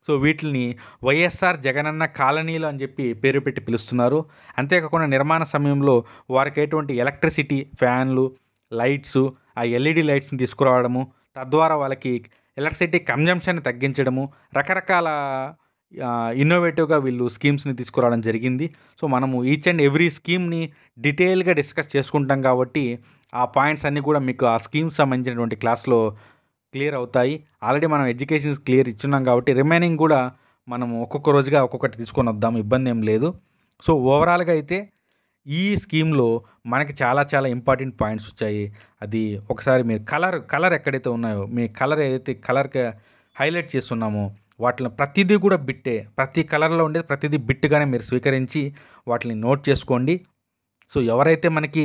సో వీటిని వైఎస్ఆర్ జగనన్న కాలనీలు అని చెప్పి పేరు పెట్టి పిలుస్తున్నారు. అంతేకాకుండా నిర్మాణ సమయంలో వారికి ఎటువంటి ఎలక్ట్రిసిటీ, ఫ్యాన్లు, లైట్స్, ఆ ఎల్ఈడి లైట్స్ని తీసుకురావడము, తద్వారా వాళ్ళకి ఎలక్ట్రిసిటీ కన్జంప్షన్ తగ్గించడము, రకరకాల ఇన్నోవేటివ్గా వీళ్ళు స్కీమ్స్ని తీసుకురావడం జరిగింది. సో మనము ఈచ్ అండ్ ఎవ్రీ స్కీమ్ని డీటెయిల్గా డిస్కస్ చేసుకుంటాం కాబట్టి ఆ పాయింట్స్ అన్నీ కూడా మీకు ఆ స్కీమ్స్ సంబంధించినటువంటి క్లాస్లో క్లియర్ అవుతాయి. ఆల్రెడీ మనం ఎడ్యుకేషన్ క్లియర్ ఇచ్చున్నాం కాబట్టి రిమైనింగ్ కూడా మనము ఒక్కొక్క రోజుగా ఒక్కొక్కటి తీసుకొని వద్దాం, ఇబ్బంది ఏం లేదు. సో ఓవరాల్గా అయితే ఈ స్కీమ్లో మనకి చాలా చాలా ఇంపార్టెంట్ పాయింట్స్ వచ్చాయి. అది ఒకసారి మీరు కలర్ ఎక్కడైతే ఉన్నాయో మీ కలర్ ఏదైతే కలర్కి హైలైట్ చేస్తున్నామో వాటిలో ప్రతిదీ కూడా బిట్టే, ప్రతి కలర్లో ఉండేది ప్రతిదీ బిట్గానే మీరు స్వీకరించి వాటిని నోట్ చేసుకోండి. సో ఎవరైతే మనకి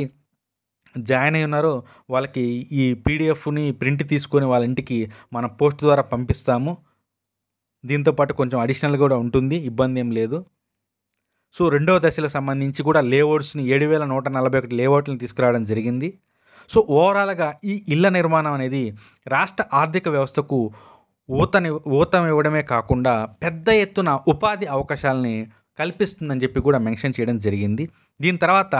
జాయిన్ అయి ఉన్నారో వాళ్ళకి ఈ పీడిఎఫ్ని ప్రింట్ తీసుకొని వాళ్ళ ఇంటికి మనం పోస్ట్ ద్వారా పంపిస్తాము. దీంతో పాటు కొంచెం అడిషనల్ కూడా ఉంటుంది, ఇబ్బంది ఏం లేదు. సో రెండవ దశలో సంబంధించి కూడా లేఅవుట్స్ని 7,141 లేఅవుట్లను తీసుకురావడం జరిగింది. సో ఓవరాల్గా ఈ ఇళ్ల నిర్మాణం అనేది రాష్ట్ర ఆర్థిక వ్యవస్థకు ఊతమివ్వడమే కాకుండా పెద్ద ఎత్తున ఉపాధి అవకాశాలని కల్పిస్తుందని చెప్పి కూడా మెన్షన్ చేయడం జరిగింది. దీని తర్వాత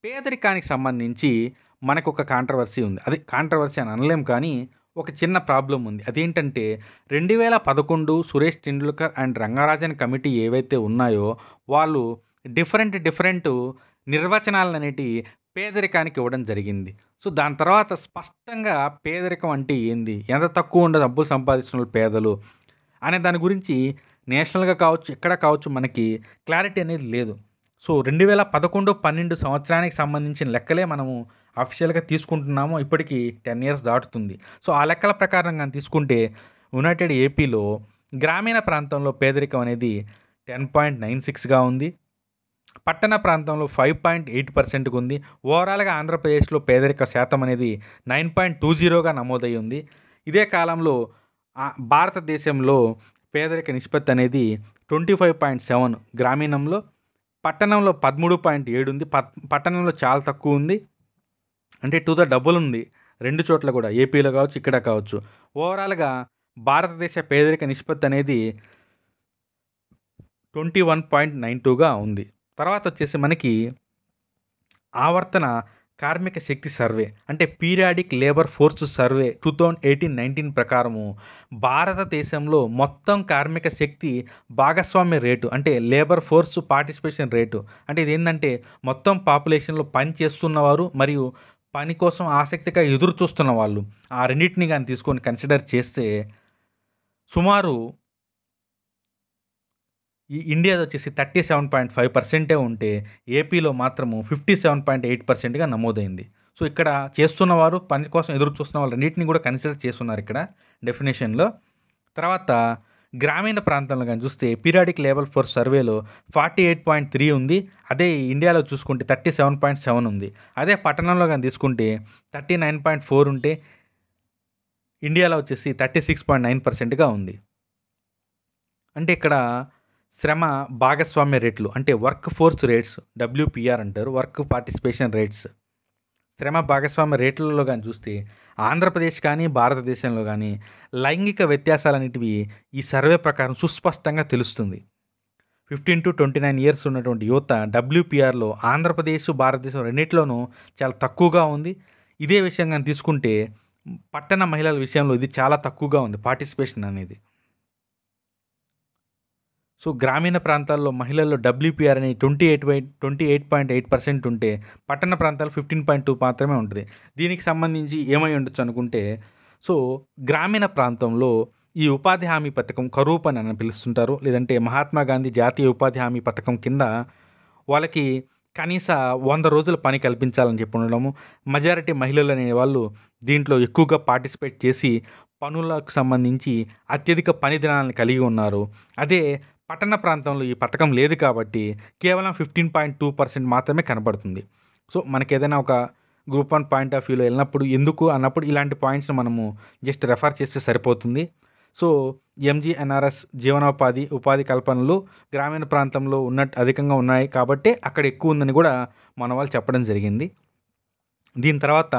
పేదరికానికి సంబంధించి మనకు ఒక కాంట్రవర్సీ ఉంది. అది కాంట్రవర్సీ అని అనలేం, కానీ ఒక చిన్న ప్రాబ్లం ఉంది. అదేంటంటే 2011 సురేష్ టెండూల్కర్ అండ్ రంగరాజన్ కమిటీ ఏవైతే ఉన్నాయో వాళ్ళు డిఫరెంట్ నిర్వచనాలను అనేటి పేదరికానికి ఇవ్వడం జరిగింది. సో దాని తర్వాత స్పష్టంగా పేదరికం అంటే ఏంది, ఎంత తక్కువ ఉండే డబ్బులు సంపాదిస్తున్న వాళ్ళు పేదలు అనే దాని గురించి నేషనల్గా కావచ్చు, ఎక్కడ కావచ్చు, మనకి క్లారిటీ అనేది లేదు. సో 2011-12 సంవత్సరానికి సంబంధించిన లెక్కలే మనము అఫీషియల్గా తీసుకుంటున్నాము. ఇప్పటికి 10 years దాటుతుంది. సో ఆ లెక్కల ప్రకారం కానీ తీసుకుంటే యునైటెడ్ ఏపీలో గ్రామీణ ప్రాంతంలో పేదరికం అనేది 10.96గా ఉంది. పట్టణ ప్రాంతంలో 5.8%గా ఉంది. ఓవరాల్గా ఆంధ్రప్రదేశ్లో పేదరిక శాతం అనేది 9.20గా నమోదై ఉంది. ఇదే కాలంలో భారతదేశంలో పేదరిక నిష్పత్తి అనేది 25.7 గ్రామీణంలో, పట్టణంలో 13.7 ఉంది. పట్టణంలో చాలా తక్కువ ఉంది, అంటే టు ద డబుల్ ఉంది రెండు చోట్ల కూడా, ఏపీలో కావచ్చు, ఇక్కడ కావచ్చు. ఓవరాల్గా భారతదేశ పేదరిక నిష్పత్తి అనేది 21.92గా ఉంది. తర్వాత వచ్చేసి మనకి ఆవర్తన కార్మిక శక్తి సర్వే అంటే పీరియాడిక్ లేబర్ ఫోర్స్ సర్వే 2018-19 ప్రకారము భారతదేశంలో మొత్తం కార్మిక శక్తి భాగస్వామ్య రేటు అంటే లేబర్ ఫోర్స్ పార్టిసిపేషన్ రేటు అంటే ఇదేంటంటే మొత్తం పాపులేషన్లో పని చేస్తున్నవారు మరియు పని కోసం ఆసక్తిగా ఎదురు చూస్తున్న వాళ్ళు, ఆ రెండింటిని కానీ తీసుకొని కన్సిడర్ చేస్తే సుమారు ఈ ఇండియాది వచ్చేసి 37.5% ఉంటే ఏపీలో మాత్రము 57.8%గా నమోదైంది. సో ఇక్కడ చేస్తున్నవారు, పని కోసం ఎదురు చూస్తున్న వాళ్ళు రెండింటిని కూడా కన్సిడర్ చేస్తున్నారు ఇక్కడ డెఫినేషన్లో. తర్వాత గ్రామీణ ప్రాంతంలో కానీ చూస్తే పీరియాడిక్ లేబర్ ఫోర్స్ సర్వేలో 48.3 ఉంది. అదే ఇండియాలో చూసుకుంటే 37.7 ఉంది. అదే పట్టణంలో కానీ తీసుకుంటే 39.4 ఉంటే ఇండియాలో వచ్చేసి 36.9%గా ఉంది. అంటే ఇక్కడ శ్రమ భాగస్వామ్య రేట్లు అంటే వర్క్ ఫోర్స్ రేట్స్, WPR అంటారు, వర్క్ పార్టిసిపేషన్ రేట్స్. శ్రమ భాగస్వామ్య రేట్లలో కానీ చూస్తే ఆంధ్రప్రదేశ్ కానీ భారతదేశంలో కానీ లైంగిక వ్యత్యాసాలు అనేటివి ఈ సర్వే ప్రకారం సుస్పష్టంగా తెలుస్తుంది. 15 to 29 years ఉన్నటువంటి యువత WPRలో ఆంధ్రప్రదేశ్, భారతదేశం రెండింటిలోనూ చాలా తక్కువగా ఉంది. ఇదే విషయం కానీ తీసుకుంటే పట్టణ మహిళల విషయంలో ఇది చాలా తక్కువగా ఉంది పార్టిసిపేషన్ అనేది. సో గ్రామీణ ప్రాంతాల్లో మహిళల్లో WPR అనేది 28.8% ఉంటే పట్టణ ప్రాంతాలు 15.2 మాత్రమే ఉంటుంది. దీనికి సంబంధించి ఏమై ఉండొచ్చు అనుకుంటే, సో గ్రామీణ ప్రాంతంలో ఈ ఉపాధి హామీ పథకం కరువు పని అని పిలుస్తుంటారు, లేదంటే మహాత్మా గాంధీ జాతీయ ఉపాధి హామీ పథకం కింద వాళ్ళకి కనీస 100 రోజుల పని కల్పించాలని చెప్పి ఉండడము. మెజారిటీ మహిళలు అనే వాళ్ళు దీంట్లో ఎక్కువగా పార్టిసిపేట్ చేసి పనులకు సంబంధించి అత్యధిక పని దినాలను కలిగి ఉన్నారు. అదే పట్టణ ప్రాంతంలో ఈ పథకం లేదు కాబట్టి కేవలం 15.2% మాత్రమే కనబడుతుంది. సో మనకి ఏదైనా ఒక గ్రూప్ 1 పాయింట్ ఆఫ్ వ్యూలో వెళ్ళినప్పుడు ఎందుకు అన్నప్పుడు ఇలాంటి పాయింట్స్ని మనము జస్ట్ రెఫర్ చేస్తే సరిపోతుంది. సో MGNRS ఉపాధి కల్పనలు గ్రామీణ ప్రాంతంలో అధికంగా ఉన్నాయి కాబట్టి అక్కడ ఎక్కువ ఉందని కూడా మన వాళ్ళు చెప్పడం జరిగింది. దీని తర్వాత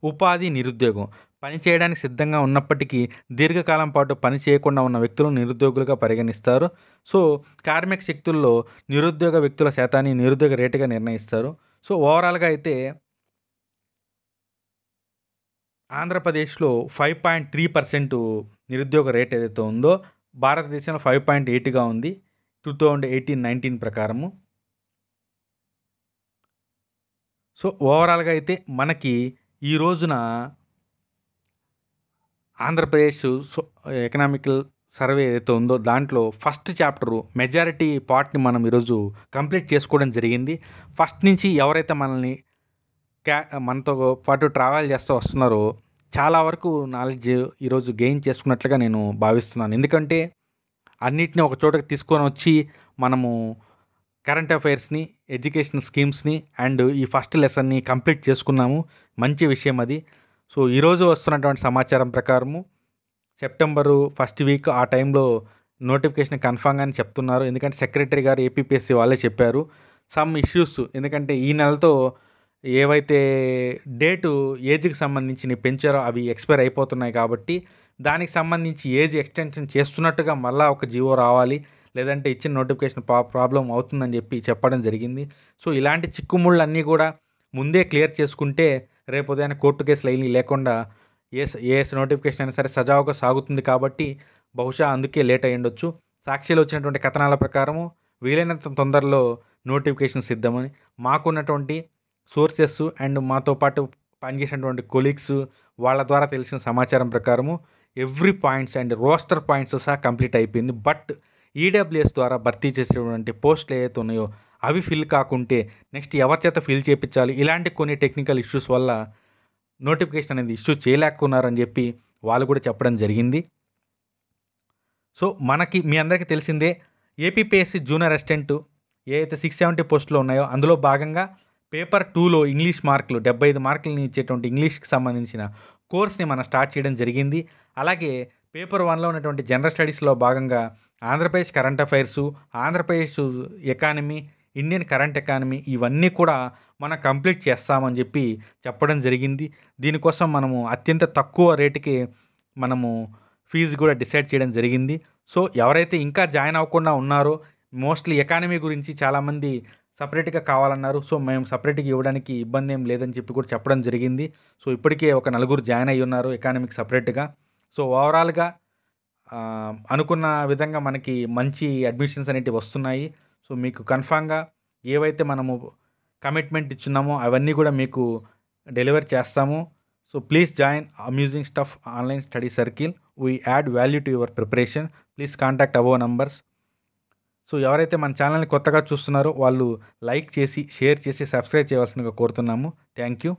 ఉపాధి నిరుద్యోగం, పని చేయడానికి సిద్ధంగా ఉన్నప్పటికీ దీర్ఘకాలం పాటు పని చేయకుండా ఉన్న వ్యక్తులను నిరుద్యోగులుగా పరిగణిస్తారు. సో కార్మిక శక్తుల్లో నిరుద్యోగ వ్యక్తుల శాతాన్ని నిరుద్యోగ రేటుగా నిర్ణయిస్తారు. సో ఓవరాల్గా అయితే ఆంధ్రప్రదేశ్లో 5.3% నిరుద్యోగ రేట్ ఏదైతే ఉందో భారతదేశంలో 5.8గా ఉంది 2018-19 ప్రకారము. సో ఓవరాల్గా అయితే మనకి ఈ రోజున ఆంధ్రప్రదేశ్ ఎకనామికల్ సర్వే ఏదైతే ఉందో దాంట్లో ఫస్ట్ చాప్టరు మెజారిటీ పార్ట్ని మనం ఈరోజు కంప్లీట్ చేసుకోవడం జరిగింది. ఫస్ట్ నుంచి ఎవరైతే మనతో పాటు ట్రావెల్ చేస్తూ వస్తున్నారో చాలా వరకు నాలెడ్జ్ ఈరోజు గెయిన్ చేసుకున్నట్లుగా నేను భావిస్తున్నాను. ఎందుకంటే అన్నిటిని ఒక చోటకి తీసుకొని వచ్చి మనము కరెంట్ అఫైర్స్ని, ఎడ్యుకేషన్ స్కీమ్స్ని అండ్ ఈ ఫస్ట్ లెసన్ని కంప్లీట్ చేసుకున్నాము. మంచి విషయం అది. సో ఈరోజు వస్తున్నటువంటి సమాచారం ప్రకారము సెప్టెంబరు ఫస్ట్ వీక్ ఆ టైంలో నోటిఫికేషన్ కన్ఫర్మ్ అని చెప్తున్నారు. ఎందుకంటే సెక్రటరీ గారు ఏపీపీఎస్సీ వాళ్ళే చెప్పారు. సమ్ ఇష్యూస్ ఎందుకంటే ఈ నెలతో ఏవైతే డేటు ఏజ్కి సంబంధించి పెంచారో అవి ఎక్స్పైర్ అయిపోతున్నాయి కాబట్టి దానికి సంబంధించి ఏజ్ ఎక్స్టెన్షన్ చేస్తున్నట్టుగా మళ్ళీ ఒక జీవో రావాలి, లేదంటే ఇచ్చిన నోటిఫికేషన్ ప్రాబ్లం అవుతుందని చెప్పడం జరిగింది. సో ఇలాంటి చిక్కుముళ్ళన్నీ కూడా ముందే క్లియర్ చేసుకుంటే రేపు ఉదయాన్నే కోర్టు కేసులు అయ్యి లేకుండా ఏ నోటిఫికేషన్ అయినా సరే సజావుగా సాగుతుంది కాబట్టి బహుశా అందుకే లేట్ అయ్యి ఉండొచ్చు. సాక్షిలో వచ్చినటువంటి కథనాల ప్రకారము వీలైనంత తొందరలో నోటిఫికేషన్ సిద్ధమని మాకున్నటువంటి సోర్సెస్ అండ్ మాతో పాటు పనిచేసినటువంటి కొలీగ్స్ వాళ్ళ ద్వారా తెలిసిన సమాచారం ప్రకారము every points and roster points సహా కంప్లీట్ అయిపోయింది. బట్ ఈడబ్ల్యూఎస్ ద్వారా భర్తీ చేసేటువంటి పోస్టులు ఏవైతే ఉన్నాయో అవి ఫిల్ కాకుంటే నెక్స్ట్ ఎవరి చేత ఫిల్ చేయించాలి, ఇలాంటి కొన్ని టెక్నికల్ ఇష్యూస్ వల్ల నోటిఫికేషన్ అనేది ఇష్యూ చేయలేకున్నారని చెప్పి వాళ్ళు కూడా చెప్పడం జరిగింది. సో మనకి మీ అందరికీ తెలిసిందే ఏపీపీఎస్సీ జూనియర్ అసిస్టెంట్ ఏదైతే 670 పోస్టులు ఉన్నాయో అందులో భాగంగా పేపర్ 2లో ఇంగ్లీష్ మార్కులు 75 మార్కులని ఇచ్చేటువంటి ఇంగ్లీష్కి సంబంధించిన కోర్స్ని మనం స్టార్ట్ చేయడం జరిగింది. అలాగే పేపర్ 1లో ఉన్నటువంటి జనరల్ స్టడీస్లో భాగంగా Andhra Pradesh current affairs, Andhra Pradesh economy, Indian current economy ఇవన్నీ కూడా మనం కంప్లీట్ చేస్తామని చెప్పడం జరిగింది. దీనికోసం మనము అత్యంత తక్కువ రేటుకి మనము ఫీజు కూడా డిసైడ్ చేయడం జరిగింది. సో ఎవరైతే ఇంకా జాయిన్ అవ్వకుండా ఉన్నారో మోస్ట్లీ ఎకానమీ గురించి చాలామంది సపరేట్గా కావాలన్నారు. సో మేము సపరేట్గా ఇవ్వడానికి ఇబ్బంది ఏం లేదని కూడా చెప్పడం జరిగింది. సో ఇప్పటికే ఒక 4 జాయిన్ అయ్యి ఉన్నారు ఎకానమీకి సపరేట్గా. సో ఓవరాల్గా అనుకున్న విధంగా మనకి మంచి అడ్మిషన్స్ అనేటివి వస్తున్నాయి. సో మీకు కన్ఫామ్గా ఏవైతే మనము కమిట్మెంట్ ఇచ్చున్నామో అవన్నీ కూడా మీకు డెలివర్ చేస్తాము. So please join amusing stuff online study circle. We add value to your preparation. Please contact our numbers. So ఎవరైతే మన ఛానల్ని కొత్తగా చూస్తున్నారో వాళ్ళు లైక్ చేసి, షేర్ చేసి, సబ్స్క్రైబ్ చేయవలసిందిగా కోరుతున్నాము. Thank you.